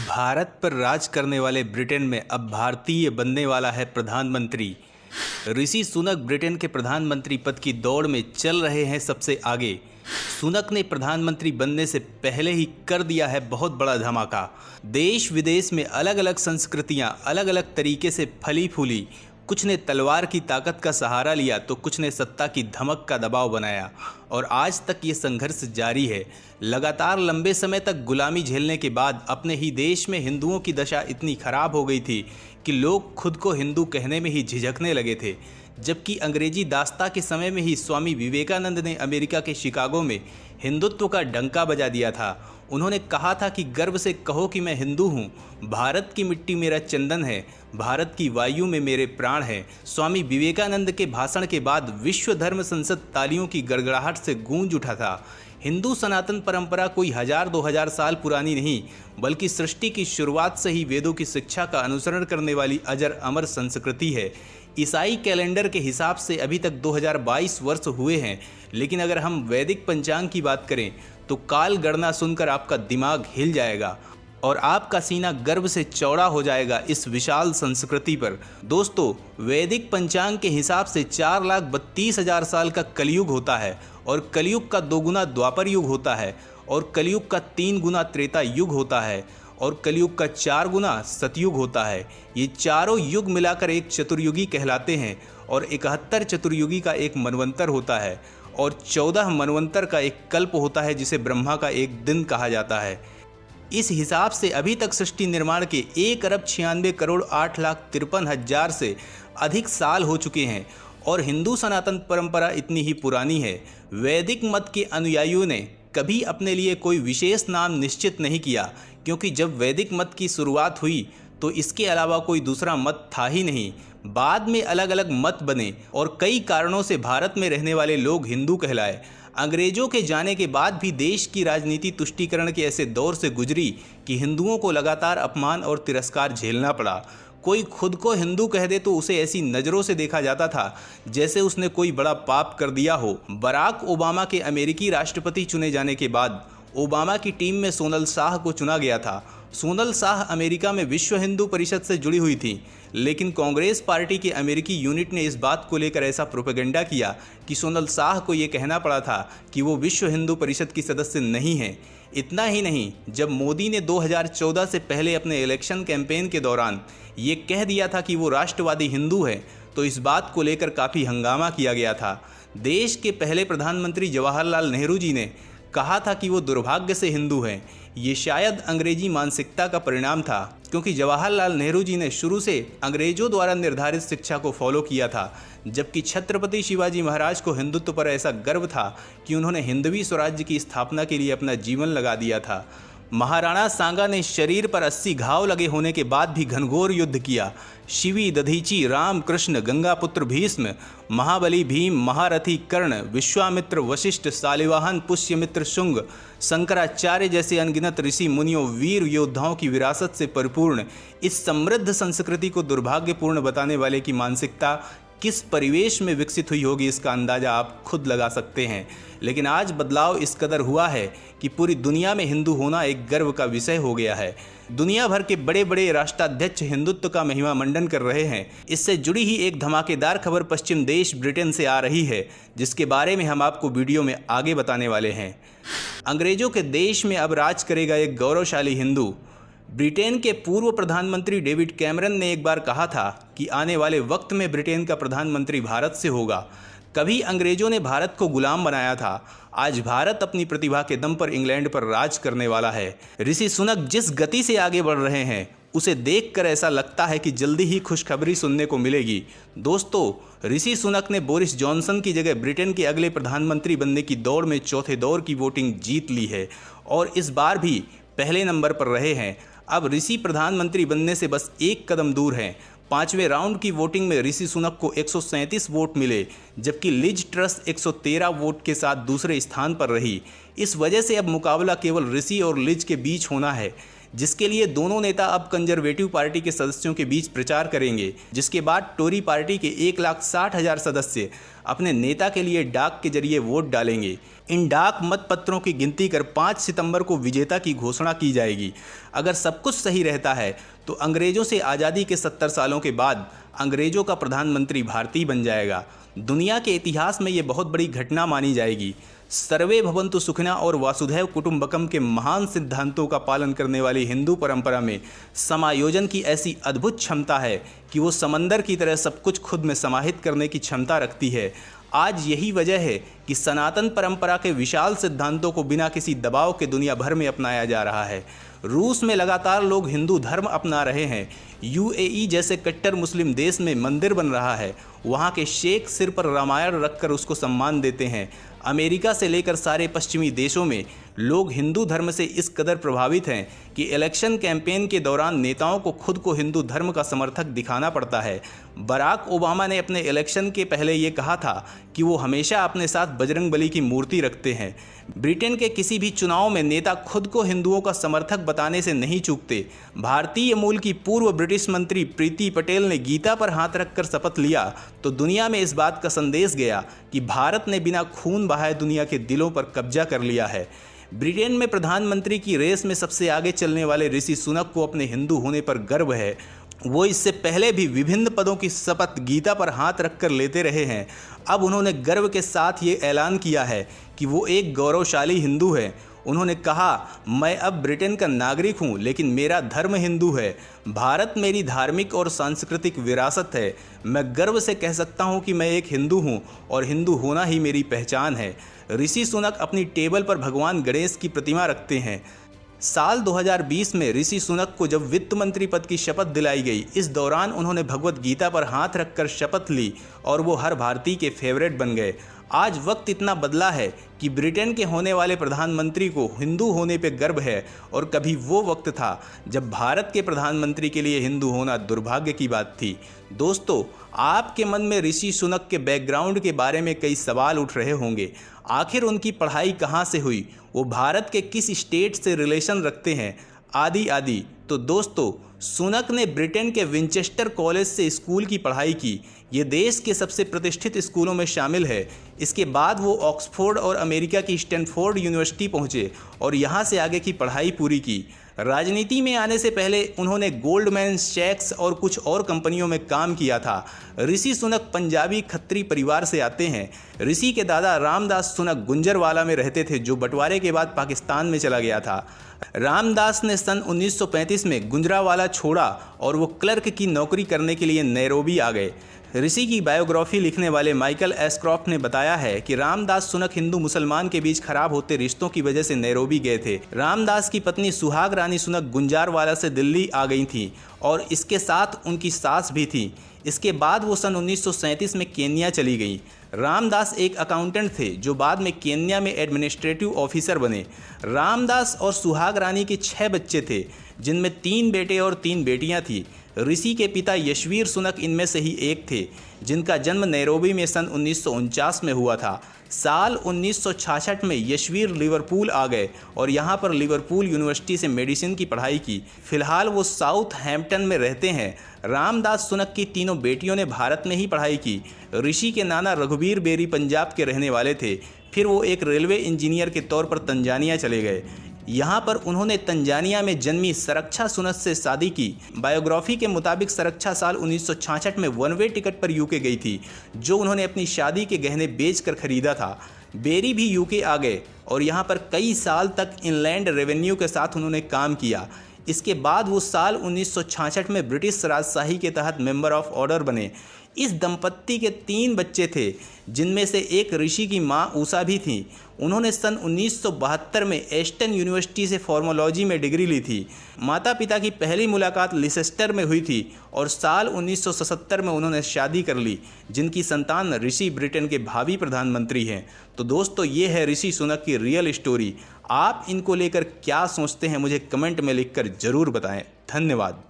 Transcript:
भारत पर राज करने वाले ब्रिटेन में अब भारतीय बनने वाला है प्रधानमंत्री। ऋषि सुनक ब्रिटेन के प्रधानमंत्री पद की दौड़ में चल रहे हैं सबसे आगे। सुनक ने प्रधानमंत्री बनने से पहले ही कर दिया है बहुत बड़ा धमाका। देश विदेश में अलग अलग संस्कृतियां अलग अलग तरीके से फली फूली। कुछ ने तलवार की ताकत का सहारा लिया तो कुछ ने सत्ता की धमक का दबाव बनाया और आज तक ये संघर्ष जारी है। लगातार लंबे समय तक गुलामी झेलने के बाद अपने ही देश में हिंदुओं की दशा इतनी खराब हो गई थी कि लोग खुद को हिंदू कहने में ही झिझकने लगे थे। जबकि अंग्रेजी दास्ता के समय में ही स्वामी विवेकानंद ने अमेरिका के शिकागो में हिंदुत्व का डंका बजा दिया था। उन्होंने कहा था कि गर्व से कहो कि मैं हिंदू हूँ, भारत की मिट्टी मेरा चंदन है, भारत की वायु में मेरे प्राण हैं। स्वामी विवेकानंद के भाषण के बाद विश्व धर्म संसद तालियों की गड़गड़ाहट से गूंज उठा था। हिंदू सनातन परंपरा कोई 1000-2000 साल पुरानी नहीं, बल्कि सृष्टि की शुरुआत से ही वेदों की शिक्षा का अनुसरण करने वाली अजर अमर संस्कृति है। ईसाई कैलेंडर के हिसाब से अभी तक 2022 वर्ष हुए हैं, लेकिन अगर हम वैदिक पंचांग की बात करें तो काल गणना सुनकर आपका दिमाग हिल जाएगा और आपका सीना गर्व से चौड़ा हो जाएगा इस विशाल संस्कृति पर। दोस्तों, वैदिक पंचांग के हिसाब से 4,32,000 साल का कलयुग होता है और कलयुग का 2 गुना द्वापर युग होता है और कलयुग का 3 गुना त्रेता युग होता है और कलयुग का 4 गुना सतयुग होता है। ये चारों युग मिलाकर एक चतुर्युगी कहलाते हैं और 71 चतुर्युगी का एक मनवंतर होता है और 14 मनवंतर का एक कल्प होता है जिसे ब्रह्मा का एक दिन कहा जाता है। इस हिसाब से अभी तक सृष्टि निर्माण के 1,96,08,53,000 से अधिक साल हो चुके हैं और हिंदू सनातन परंपरा इतनी ही पुरानी है। वैदिक मत के अनुयायियों ने कभी अपने लिए कोई विशेष नाम निश्चित नहीं किया, क्योंकि जब वैदिक मत की शुरुआत हुई तो इसके अलावा कोई दूसरा मत था ही नहीं। बाद में अलग अलग मत बने और कई कारणों से भारत में रहने वाले लोग हिंदू कहलाए। अंग्रेजों के जाने के बाद भी देश की राजनीति तुष्टीकरण के ऐसे दौर से गुजरी कि हिंदुओं को लगातार अपमान और तिरस्कार झेलना पड़ा। कोई खुद को हिंदू कह दे तो उसे ऐसी नज़रों से देखा जाता था जैसे उसने कोई बड़ा पाप कर दिया हो। बराक ओबामा के अमेरिकी राष्ट्रपति चुने जाने के बाद ओबामा की टीम में सोनल शाह को चुना गया था। सोनल शाह अमेरिका में विश्व हिंदू परिषद से जुड़ी हुई थी, लेकिन कांग्रेस पार्टी के अमेरिकी यूनिट ने इस बात को लेकर ऐसा प्रोपेगेंडा किया कि सोनल शाह को ये कहना पड़ा था कि वो विश्व हिंदू परिषद की सदस्य नहीं है। इतना ही नहीं, जब मोदी ने 2014 से पहले अपने इलेक्शन कैंपेन के दौरान ये कह दिया था कि वो राष्ट्रवादी हिंदू है, तो इस बात को लेकर काफ़ी हंगामा किया गया था। देश के पहले प्रधानमंत्री जवाहरलाल नेहरू जी ने कहा था कि वो दुर्भाग्य से हिंदू हैं। ये शायद अंग्रेजी मानसिकता का परिणाम था, क्योंकि जवाहरलाल नेहरू जी ने शुरू से अंग्रेजों द्वारा निर्धारित शिक्षा को फॉलो किया था, जबकि छत्रपति शिवाजी महाराज को हिंदुत्व पर ऐसा गर्व था कि उन्होंने हिंदवी स्वराज्य की स्थापना के लिए अपना जीवन लगा दिया था। महाराणा सांगा ने शरीर पर 80 घाव लगे होने के बाद भी घनघोर युद्ध किया। शिवी, दधीची, राम कृष्ण, गंगापुत्र भीष्म, महाबली भीम, महारथी कर्ण, विश्वामित्र, वशिष्ठ, सालिवाहन, पुष्यमित्र शुंग, शंकराचार्य जैसे अनगिनत ऋषि मुनियों, वीर योद्धाओं की विरासत से परिपूर्ण इस समृद्ध संस्कृति को दुर्भाग्यपूर्ण बताने वाले की मानसिकता किस परिवेश में विकसित हुई होगी, इसका अंदाज़ा आप खुद लगा सकते हैं। लेकिन आज बदलाव इस कदर हुआ है कि पूरी दुनिया में हिंदू होना एक गर्व का विषय हो गया है। दुनिया भर के बड़े बड़े राष्ट्राध्यक्ष हिंदुत्व का महिमा मंडन कर रहे हैं। इससे जुड़ी ही एक धमाकेदार खबर पश्चिम देश ब्रिटेन से आ रही है, जिसके बारे में हम आपको वीडियो में आगे बताने वाले हैं। अंग्रेजों के देश में अब राज करेगा एक गौरवशाली हिंदू। ब्रिटेन के पूर्व प्रधानमंत्री डेविड कैमरन ने एक बार कहा था कि आने वाले वक्त में ब्रिटेन का प्रधानमंत्री भारत से होगा। कभी अंग्रेजों ने भारत को गुलाम बनाया था, आज भारत अपनी प्रतिभा के दम पर इंग्लैंड पर राज करने वाला है। ऋषि सुनक जिस गति से आगे बढ़ रहे हैं उसे देखकर ऐसा लगता है कि जल्दी ही खुशखबरी सुनने को मिलेगी। दोस्तों, ऋषि सुनक ने बोरिस जॉनसन की जगह ब्रिटेन के अगले प्रधानमंत्री बनने की दौड़ में चौथे दौर की वोटिंग जीत ली है और इस बार भी पहले नंबर पर रहे हैं। अब ऋषि प्रधानमंत्री बनने से बस एक कदम दूर हैं। 5वें राउंड की वोटिंग में ऋषि सुनक को 137 वोट मिले, जबकि लिज ट्रस 113 वोट के साथ दूसरे स्थान पर रही। इस वजह से अब मुकाबला केवल ऋषि और लिज के बीच होना है। जिसके लिए दोनों नेता अब कंजर्वेटिव पार्टी के सदस्यों के बीच प्रचार करेंगे, जिसके बाद टोरी पार्टी के 1,60,000 सदस्य अपने नेता के लिए डाक के जरिए वोट डालेंगे। इन डाक मतपत्रों की गिनती कर 5 सितंबर को विजेता की घोषणा की जाएगी। अगर सब कुछ सही रहता है तो अंग्रेजों से आज़ादी के 70 सालों के बाद अंग्रेजों का प्रधानमंत्री भारतीय बन जाएगा। दुनिया के इतिहास में ये बहुत बड़ी घटना मानी जाएगी। सर्वे भवन्तु सुखिनः और वासुधैव कुटुंबकम के महान सिद्धांतों का पालन करने वाली हिंदू परंपरा में समायोजन की ऐसी अद्भुत क्षमता है कि वो समंदर की तरह सब कुछ खुद में समाहित करने की क्षमता रखती है। आज यही वजह है कि सनातन परंपरा के विशाल सिद्धांतों को बिना किसी दबाव के दुनिया भर में अपनाया जा रहा है। रूस में लगातार लोग हिंदू धर्म अपना रहे हैं। यूएई जैसे कट्टर मुस्लिम देश में मंदिर बन रहा है। वहाँ के शेख सिर पर रामायण रखकर उसको सम्मान देते हैं। अमेरिका से लेकर सारे पश्चिमी देशों में लोग हिंदू धर्म से इस कदर प्रभावित हैं कि इलेक्शन कैंपेन के दौरान नेताओं को खुद को हिंदू धर्म का समर्थक दिखाना पड़ता है। बराक ओबामा ने अपने इलेक्शन के पहले ये कहा था कि वो हमेशा अपने साथ बजरंगबली की मूर्ति रखते हैं। ब्रिटेन के किसी भी चुनाव में नेता खुद को हिंदुओं का समर्थक बताने से नहीं चूकते। भारतीय मूल की पूर्व ब्रिटिश मंत्री प्रीति पटेल ने गीता पर हाथ रखकर शपथ लिया तो दुनिया में इस बात का संदेश गया कि भारत ने बिना खून बहाए दुनिया के दिलों पर कब्जा कर लिया है। ब्रिटेन में प्रधानमंत्री की रेस में सबसे आगे चलने वाले ऋषि सुनक को अपने हिंदू होने पर गर्व है। वो इससे पहले भी विभिन्न पदों की शपथ गीता पर हाथ रखकर लेते रहे हैं। अब उन्होंने गर्व के साथ ये ऐलान किया है कि वो एक गौरवशाली हिंदू है। उन्होंने कहा, मैं अब ब्रिटेन का नागरिक हूँ लेकिन मेरा धर्म हिंदू है। भारत मेरी धार्मिक और सांस्कृतिक विरासत है। मैं गर्व से कह सकता हूँ कि मैं एक हिंदू हूँ और हिंदू होना ही मेरी पहचान है। ऋषि सुनक अपनी टेबल पर भगवान गणेश की प्रतिमा रखते हैं। साल 2020 में ऋषि सुनक को जब वित्त मंत्री पद की शपथ दिलाई गई, इस दौरान उन्होंने भगवत गीता पर हाथ रखकर शपथ ली और वो हर भारतीय के फेवरेट बन गए। आज वक्त इतना बदला है कि ब्रिटेन के होने वाले प्रधानमंत्री को हिंदू होने पे गर्व है और कभी वो वक्त था जब भारत के प्रधानमंत्री के लिए हिंदू होना दुर्भाग्य की बात थी। दोस्तों, आपके मन में ऋषि सुनक के बैकग्राउंड के बारे में कई सवाल उठ रहे होंगे। आखिर उनकी पढ़ाई कहाँ से हुई, वो भारत के किस स्टेट से रिलेशन रखते हैं, आदि आदि। तो दोस्तों, सुनक ने ब्रिटेन के विंचेस्टर कॉलेज से स्कूल की पढ़ाई की। ये देश के सबसे प्रतिष्ठित स्कूलों में शामिल है। इसके बाद वो ऑक्सफोर्ड और अमेरिका की स्टैनफोर्ड यूनिवर्सिटी पहुँचे और यहाँ से आगे की पढ़ाई पूरी की। राजनीति में आने से पहले उन्होंने गोल्डमैन सैक्स और कुछ और कंपनियों में काम किया था। ऋषि सुनक पंजाबी खत्री परिवार से आते हैं। ऋषि के दादा रामदास सुनक गुंजरवाला में रहते थे, जो बंटवारे के बाद पाकिस्तान में चला गया था। रामदास ने सन 1935 में गुंजरावाला छोड़ा और वो क्लर्क की नौकरी करने के लिए नैरोबी आ गए। ऋषि की बायोग्राफी लिखने वाले माइकल एस्क्रॉफ्ट ने बताया है कि रामदास सुनक हिंदू मुसलमान के बीच खराब होते रिश्तों की वजह से नैरोबी गए थे। रामदास की पत्नी सुहाग रानी सुनक गुंजारवाला से दिल्ली आ गई थी और इसके साथ उनकी सास भी थी। इसके बाद वो सन 1937 में केन्या चली गई। रामदास एक अकाउंटेंट थे जो बाद में केन्या में एडमिनिस्ट्रेटिव ऑफिसर बने। रामदास और सुहाग रानी के 6 बच्चे थे, जिनमें 3 बेटे और 3 बेटियां थीं। ऋषि के पिता यशवीर सुनक इनमें से ही एक थे, जिनका जन्म नैरोबी में सन 1949 में हुआ था। साल 1966 में यशवीर लिवरपूल आ गए और यहाँ पर लिवरपूल यूनिवर्सिटी से मेडिसिन की पढ़ाई की। फिलहाल वो साउथ हैम्पटन में रहते हैं। रामदास सुनक की तीनों बेटियों ने भारत में ही पढ़ाई की। ऋषि के नाना रघुबीर बेरी पंजाब के रहने वाले थे। फिर वो एक रेलवे इंजीनियर के तौर पर तंजानिया चले गए। यहाँ पर उन्होंने तंजानिया में जन्मी सरक्षा सुनक से शादी की। बायोग्राफी के मुताबिक सरक्षा साल 1966 में वन वे टिकट पर यूके गई थी, जो उन्होंने अपनी शादी के गहने बेचकर खरीदा था। बेरी भी यूके आ गए और यहाँ पर कई साल तक इनलैंड रेवेन्यू के साथ उन्होंने काम किया। इसके बाद वो साल 1966 में ब्रिटिश राजशाही के तहत मेंबर ऑफ ऑर्डर बने। इस दंपत्ति के 3 बच्चे थे, जिनमें से एक ऋषि की मां उषा भी थी। उन्होंने सन 1972 में एस्टन यूनिवर्सिटी से फार्माकोलॉजी में डिग्री ली थी। माता पिता की पहली मुलाकात लिसेस्टर में हुई थी और साल 1977 में उन्होंने शादी कर ली, जिनकी संतान ऋषि ब्रिटेन के भावी प्रधानमंत्री हैं। तो दोस्तों, ये है ऋषि सुनक की रियल स्टोरी। आप इनको लेकर क्या सोचते हैं, मुझे कमेंट में लिखकर ज़रूर बताएं। धन्यवाद।